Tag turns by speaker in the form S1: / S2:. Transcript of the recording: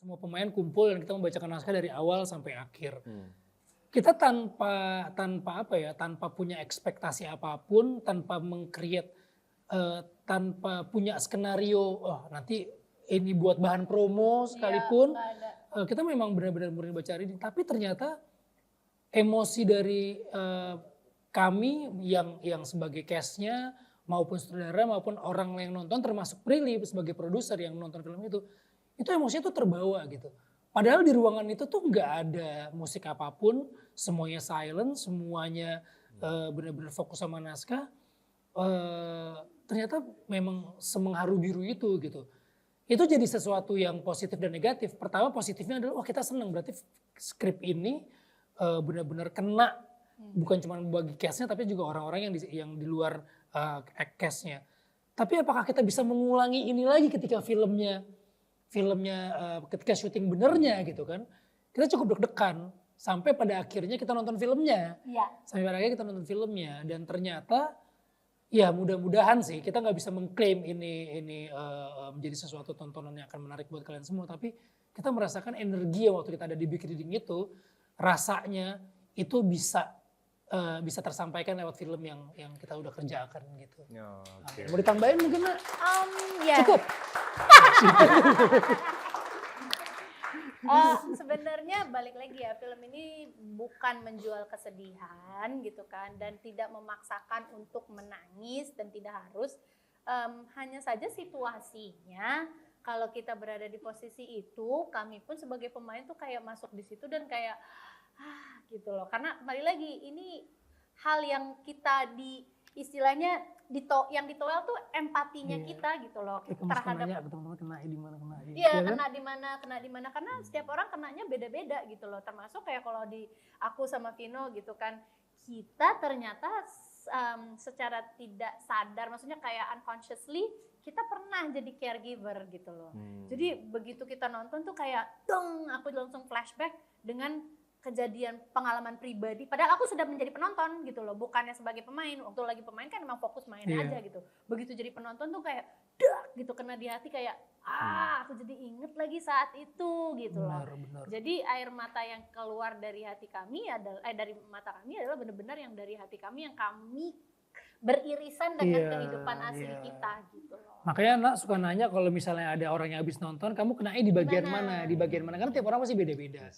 S1: Semua pemain kumpul dan kita membacakan naskah dari awal sampai akhir. Kita tanpa punya ekspektasi apapun, tanpa meng-create, tanpa punya skenario, oh nanti ini buat bahan promo sekalipun. Kita memang benar-benar murni baca reading, tapi ternyata emosi dari kami yang sebagai cast-nya maupun sutradara maupun orang yang nonton termasuk Prilly sebagai produser yang nonton film itu emosinya tuh terbawa gitu. Padahal di ruangan itu tuh nggak ada musik apapun, semuanya silent, semuanya benar-benar fokus sama naskah. Ternyata memang semengharu biru itu gitu. Itu jadi sesuatu yang positif dan negatif. Pertama positifnya adalah kita senang berarti skrip ini benar-benar kena, bukan cuma bagi cast-nya tapi juga orang-orang yang di luar cast-nya. Tapi apakah kita bisa mengulangi ini lagi ketika filmnya ketika syuting benernya gitu kan? Kita cukup deg-degan sampai pada akhirnya kita nonton filmnya. Sampai pada akhirnya kita nonton filmnya dan ternyata ya mudah-mudahan sih kita nggak bisa mengklaim ini menjadi sesuatu tontonan yang akan menarik buat kalian semua, tapi kita merasakan energi yang waktu kita ada di Big Reading itu rasanya itu bisa tersampaikan lewat film yang kita udah kerjakan gitu. Mau ditambahin mungkin Nak? Cukup.
S2: Sebenarnya balik lagi ya, film ini bukan menjual kesedihan gitu kan, dan tidak memaksakan untuk menangis dan tidak harus, hanya saja situasinya kalau kita berada di posisi itu, kami pun sebagai pemain tuh kayak masuk di situ dan kayak gitu loh. Karena kembali lagi ini hal yang kita istilahnya yang ditolak tuh empatinya kita gitu loh terhadap
S1: kena di mana.
S2: Iya, kena di mana karena setiap orang kenanya beda-beda gitu loh. Termasuk kayak kalau di aku sama Vino gitu kan, kita ternyata secara tidak sadar, maksudnya kayak unconsciously kita pernah jadi caregiver gitu loh. Jadi begitu kita nonton tuh kayak aku langsung flashback dengan kejadian pengalaman pribadi, padahal aku sudah menjadi penonton gitu loh, bukannya sebagai pemain. Waktu lagi pemain kan emang fokus main aja gitu. Begitu jadi penonton tuh kayak gitu, kena di hati kayak aku jadi inget lagi saat itu gitu loh. Jadi air mata yang keluar dari hati kami adalah dari mata kami adalah benar-benar yang dari hati kami yang kami beririsan dengan kehidupan asli kita gitu loh.
S1: Makanya Nak suka nanya kalau misalnya ada orang yang habis nonton, kamu kenanya di bagian mana? Karena tiap orang pasti beda-beda.